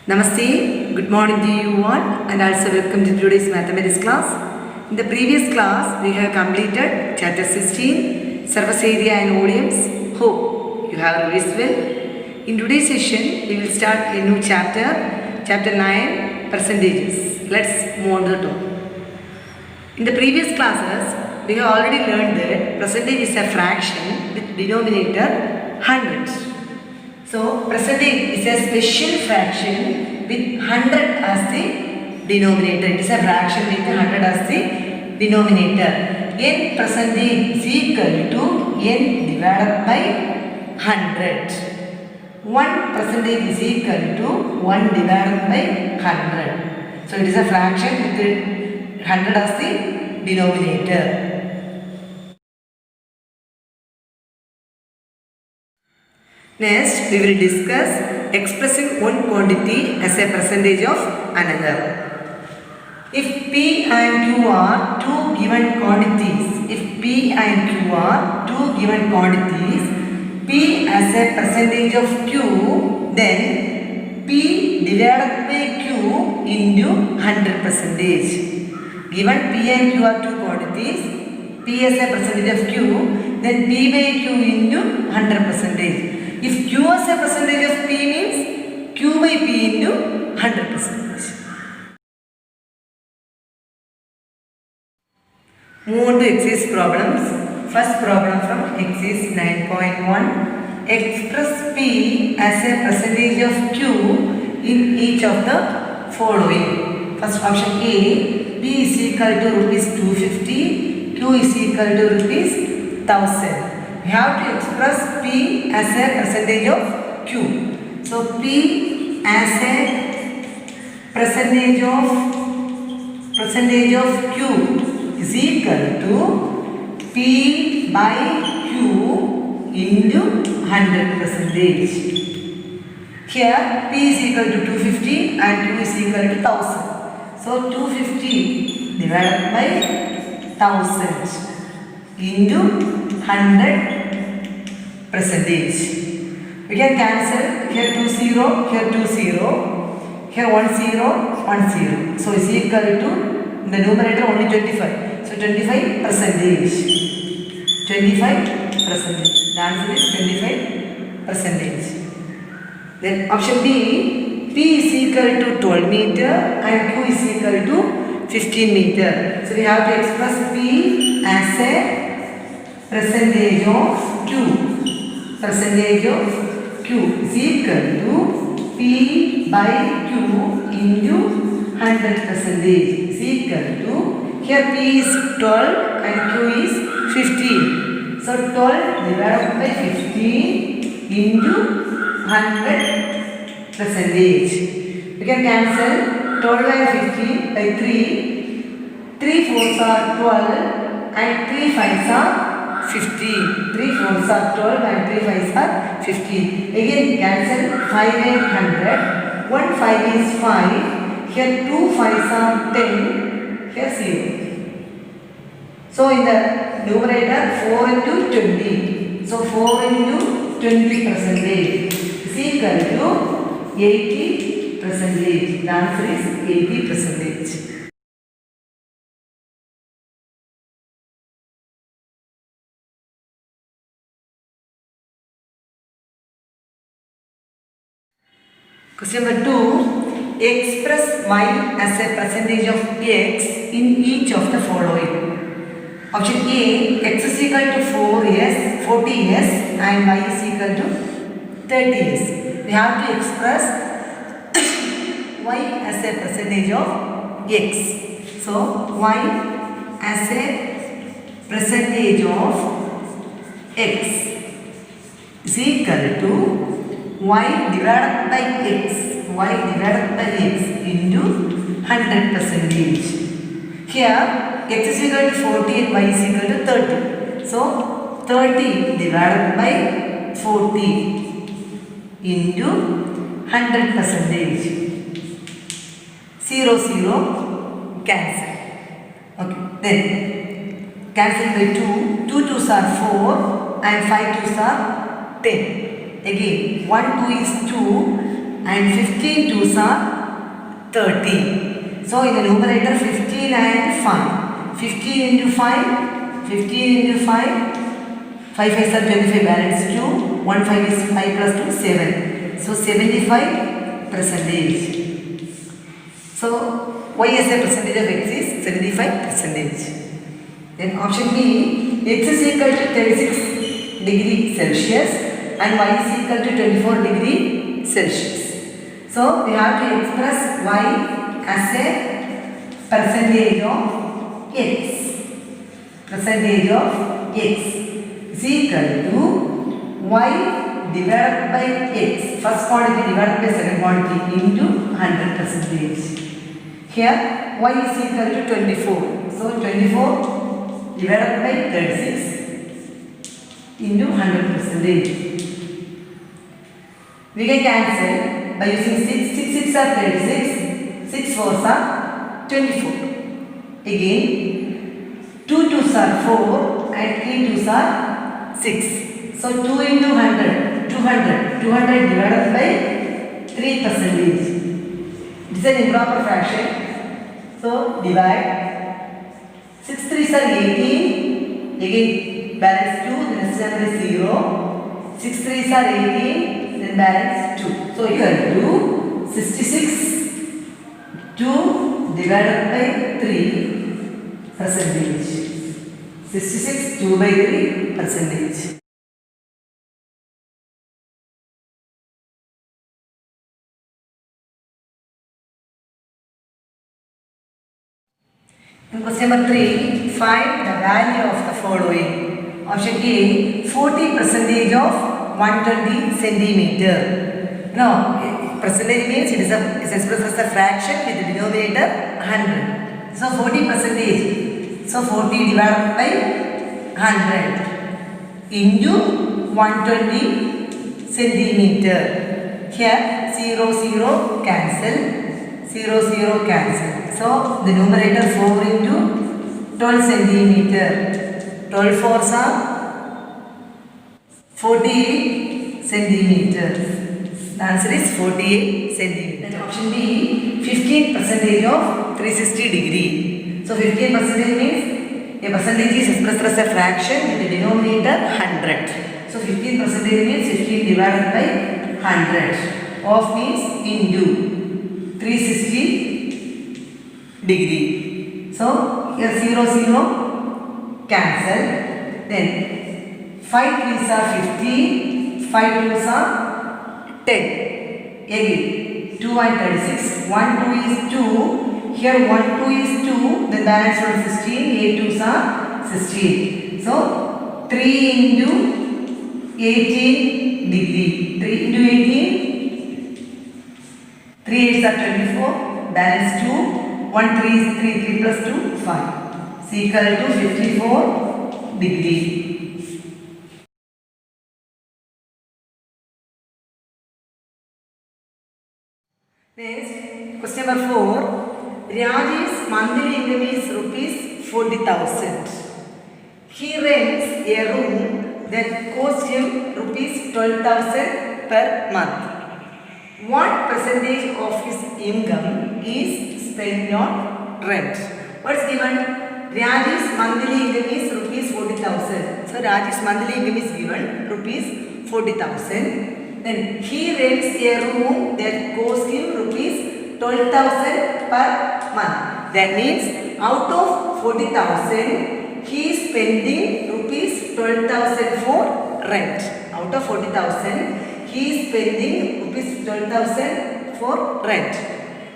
Namaste, good morning to you all and also welcome to today's mathematics class. In the previous class, we have completed chapter 16, surface area and volumes. Hope you have revised well. In today's session, we will start a new chapter, chapter 9, percentages. Let's move on to the topic. In the previous classes, we have already learned that percentage is a fraction with denominator hundreds. So, percentage is a special fraction with 100 as the denominator. It is a fraction with 100 as the denominator. N percentage is equal to n divided by 100. 1 percentage is equal to 1 divided by 100. So, it is a fraction with 100 as the denominator. Next, we will discuss expressing one quantity as a percentage of another. If P and Q are two given quantities, P as a percentage of Q, then P divided by Q into 100%. Given P and Q are two quantities, P as a percentage of Q, then P by Q into 100%. If Q as a percentage of P means Q by P into 100%. Move on to exercise problems. First problem from exercise 9.1. Express P as a percentage of Q in each of the following. First option A, P is equal to rupees 250, Q is equal to rupees 1000. We have to express P as a percentage of Q. So, P as a percentage of Q is equal to P by Q into 100%. Here, P is equal to 250 and Q is equal to 1000. So, 250 divided by 1000 into 100%. We can cancel here 2 0, here 2 0, here 1 0, 1 0. So is equal to the numerator only 25. So 25%. 25%. The answer is 25%. Then option B, P is equal to 12 meter and Q is equal to 15 meter. So we have to express P as a percentage of Q. Percentage of Q is equal to P by Q into 100% is equal to, here P is 12 and Q is 15. So 12 divided by 15 into 100%. We can cancel 12 and 15 by 3. 3 4s are 12 and 3 5s are 15. 3 4s are 12 and 3 5s are 15. Again cancel 5 and 100. 1 5 is 5. Here 2 5s are 10. Here 0. So in the numerator 4 into 20. So 4 into 20% is equal to 80%. The answer is 80%. Question number 2. Express Y as a percentage of X in each of the following. Option A, X is equal to 4S, 40S and Y is equal to 30S. We have to express Y as a percentage of X. So, Y as a percentage of X is equal to Y divided by X into 100%. Here X is equal to 40 and Y is equal to 30. So 30 divided by 40 into 100%. 0 0 cancel. Okay, then cancel by 2. 2 2s are 4 and 5 2s are 10. Again 1 2 is 2 and 15 twos are 30. So in the numerator 15 and 5. 15 into 5, 15 into 5, 5 5s are 25, balance 2, 1 5 is 5 plus 2, 7. So 75 percentage. So y as a percentage of x is 75 percentage. Then option B, x is equal to 36 degree Celsius and y is equal to 24 degree Celsius. So we have to express y as a percentage of x. Percentage of x is equal to y divided by x. First quantity divided by second quantity into 100 percentage. Here y is equal to 24. So 24 divided by 36 into 100 percentage. We can cancel by using 6. 6 6 are 36. 6 4s are 24. Again 2 2s are 4 and 3 2s are 6. So 2 into 100, 200. 200 divided by 3 percentage. It is an improper fraction. So divide. 6 3s are 18. Again balance 2. The next number is 0. 6 3s are 18. Then balance 2. So equal to 66. 2 divided by 3 percentage. 66 2 by 3 percentage. In question number 3, find the value of the following. Option A, 40 percentage of 120 centimeter. No, percentage means it is expressed as a fraction with the denominator 100. So 40 percentage. So 40 divided by 100 into 120 centimeter. Here 0 0 cancel. 0 0 cancel. So the numerator 4 into 12 centimeter. 12 fours are 48 centimeters. The answer is 48 centimeters. Then option B, 15 percentage of 360 degree. So 15 percentage means a percentage is expressed as a fraction with the denominator 100. So 15 percentage means 15 divided by 100. Of means into 360 degree. So here 0 0 cancel. Then 5 3s are 15, 5 2s are 10. Again 2 and 36. 1 2 is 2. Here 1 2 is 2. Then balance from 16. 8 2s are 16. So 3 into 18 degree. 3 into 18. 3 8s are 24. Balance 2. 1 3 is 3, 3 plus 2, 5. is equal to 54 degree. Next, question number 4. Raj's monthly income is rupees 40,000. He rents a room that costs him rupees 12,000 per month. What percentage of his income is spent on rent? What's given? Raj's monthly income is rupees 40,000. So Raj's monthly income is given rupees 40,000. Then he rents a room that costs him rupees 12,000 per month. That means out of 40,000, he is spending rupees 12,000 for rent. Out of 40,000, he is spending rupees 12,000 for rent.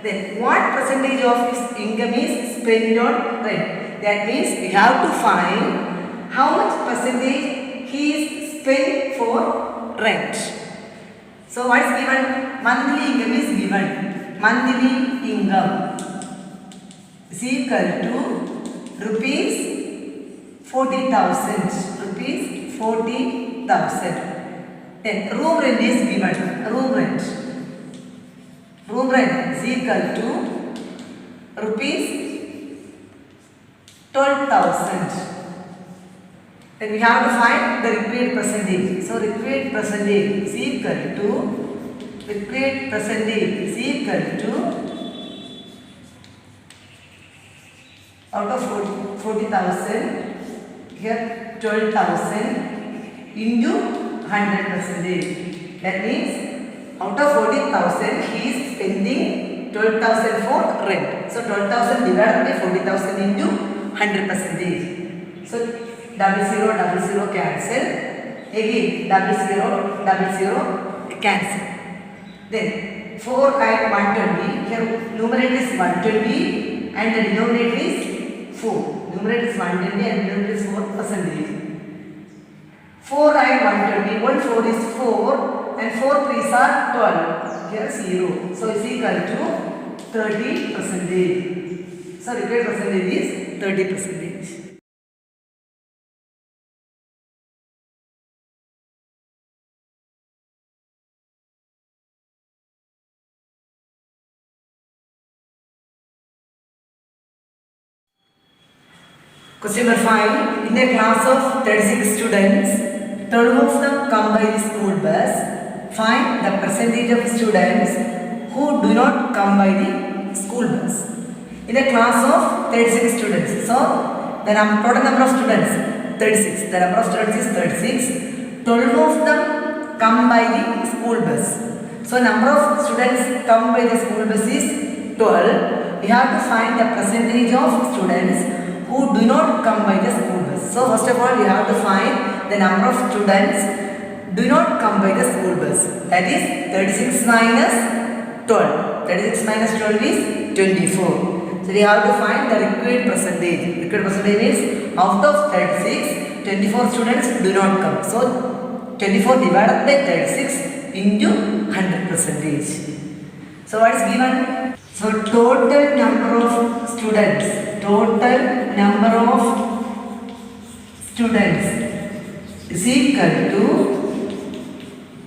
Then what percentage of his income is spent on rent? That means we have to find how much percentage he is spent for rent. So what is given? Monthly income is given. Monthly income is equal to rupees 40,000. Rupees 40,000. Then room rent is given. Room rent. Room rent is equal to rupees 12,000. Then we have to find the repaid percentage. So repaid percentage is equal to required percentage is equal to out of 40,000 here 12,000 into 100 percentage. That means out of 40,000 he is spending 12,000 for rent. So 12,000 divided by 40,000 into 100 percentage. So 00 cancel. Again double zero cancel. Then 4 and 120. Here numerator is 120 and the denominator is 4. Numerator is 120 and denominator is 4 percentage. 4 and 120. 1 4 is 4 and 4 3s are 12. Here 0. So it's equal to 30 percentage. So required percentage is 30 percentage. Question number 5. In a class of 36 students, 12 of them come by the school bus. Find the percentage of students who do not come by the school bus. In a class of 36 students, so the total number of students 36. The number of students is 36. 12 of them come by the school bus. So number of students come by the school bus is 12. We have to find the percentage of students who do not come by the school bus. So first of all, we have to find the number of students do not come by the school bus. That is 36 minus 12. 36 minus 12 is 24. So we have to find the required percentage. Required percentage is out of 36, 24 students do not come. So 24 divided by 36 into 100 percentage. So what is given? So total number of students. Total number of students is equal to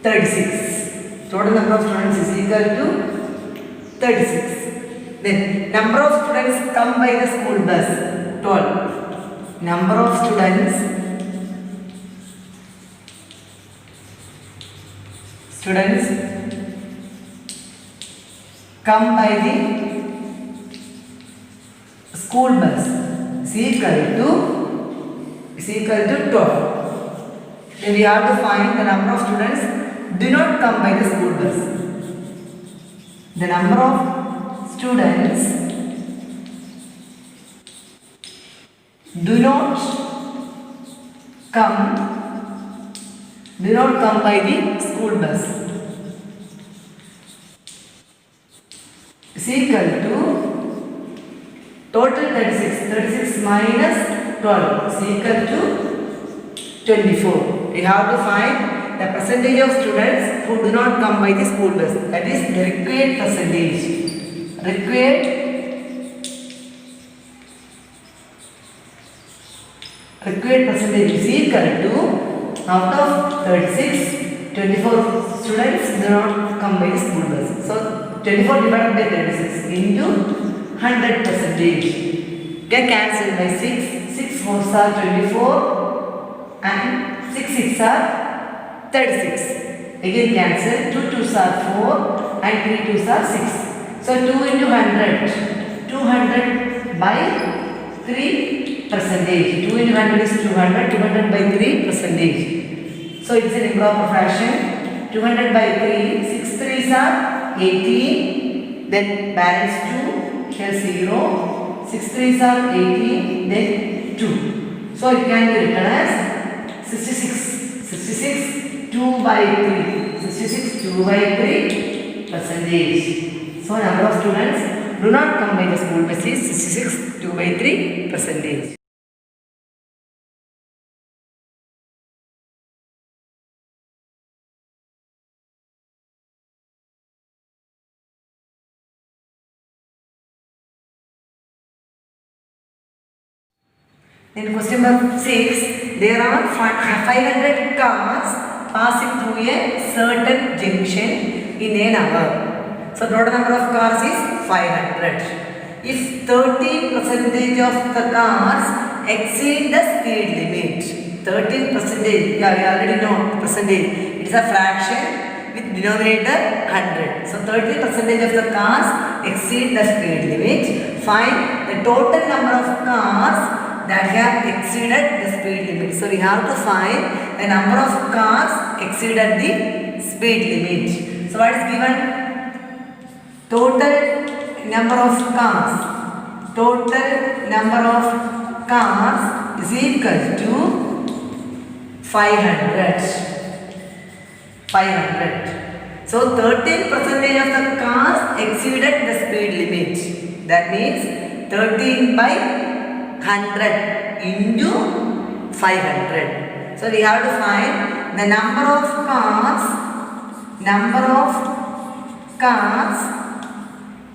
36. Total number of students is equal to 36. Then number of students come by the school bus 12. Number of students come by the school bus is equal to 12. Then we have to find the number of students do not come by the school bus. The number of students do not come by the school bus is equal to total 36 minus 12 is equal to 24. We have to find the percentage of students who do not come by the school bus. That is the required percentage. Required percentage is equal to out of 36, 24 students do not come by the school bus. So 24 divided by 36 into 100 percentage. Get cancelled by 6. 6 4s are 24 and 6 6 are 36. Again cancel. 2 2s are 4 and 3 2s are 6. So 2 into 100. 200 by 3 percentage. 2 into 100 is 200. 200 by 3 percentage. So it's an improper fraction. 200 by 3. 6 3s are 18. Then balance 2. Here 0, 6 3s are 18, then 2. So it can be written as 66, 2 by 3, 66, 2 by 3 percentage. So number of students do not come by the school bus is 66, 2 by 3 percentage. In question number 6, there are 500 cars passing through a certain junction in an hour. So total number of cars is 500. If 30% of the cars exceed the speed limit, 13%, yeah, we already know percentage, it is a fraction with denominator 100. So 30% of the cars exceed the speed limit. Find the total number of cars that have exceeded the speed limit. So we have to find the number of cars exceeded the speed limit. So what is given? Total number of cars. Total number of cars is equal to 500. 500. So 13% of the cars exceeded the speed limit. That means 13 by 100 into 500. So we have to find the number of cars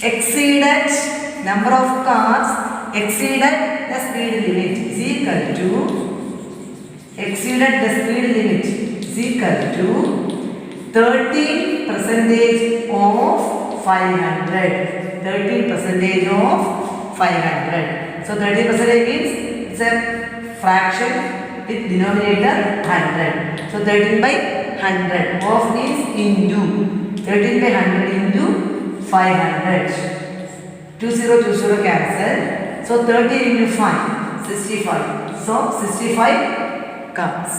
exceeded the speed limit is equal to exceeded the speed limit is equal to 13% of 500. 13% of 500. So 30% means it's a fraction with denominator 100. So 13 by 100 of means into 13 by 100 into 500. 20 cancel. So 30 into 5 65. So 65 cars.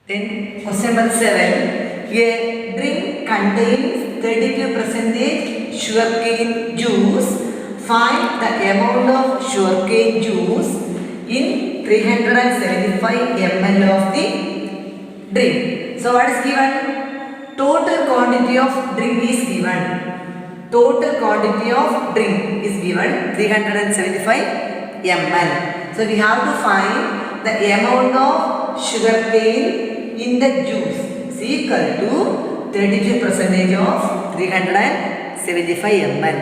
Then question number 7. A drink contains 32% sugarcane juice. Find the amount of sugarcane juice in 375 ml of the drink. So what is given? Total quantity of drink is given. Total quantity of drink is given 375 ml. So we have to find the amount of sugarcane in the juice is equal to 32% of 375 ml.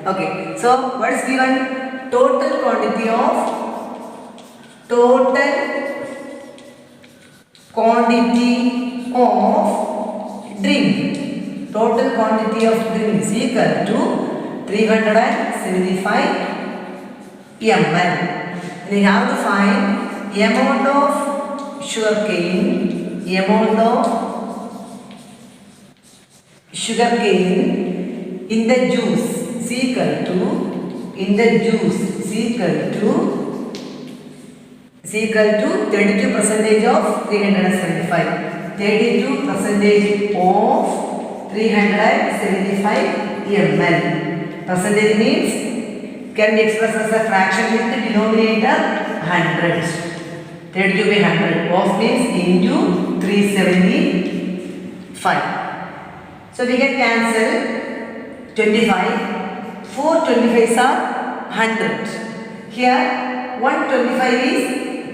Okay, so what is given? Total quantity of drink. Total quantity of drink is equal to 375 ml. We have to find the amount of sugarcane in the juice is equal to 32% of 375. 32% of 375 ml. Percentage means can be expressed as a fraction with the denominator 100. 32 by 100 of means into 375. So we can cancel 25. 4 25s are 100. Here 125 is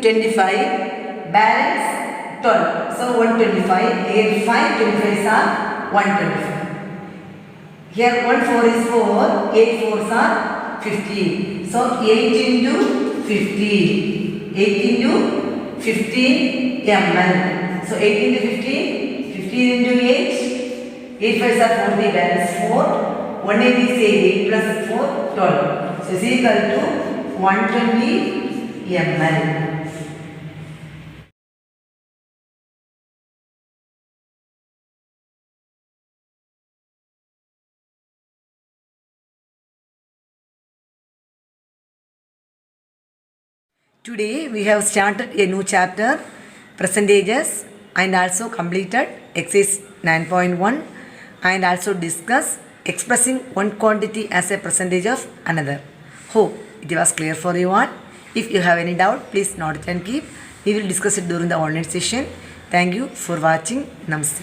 25. Balance 12. So 125. Here 5 25s are 125. Here 1 4 is 4. 8 4s are 15. So 8 into 15. 8 into 15 ml. So 8 into 15. 15 into 8. 8 5s are 40. Balance 4. 180 is 8 plus 4 12. So is equal to 120 ml. Today we have started a new chapter, percentages, and also completed exercise 9.1 and also discussed expressing one quantity as a percentage of another. Hope it was clear for you all. If you have any doubt, please note it and keep. We will discuss it during the online session. Thank you for watching. Namaste.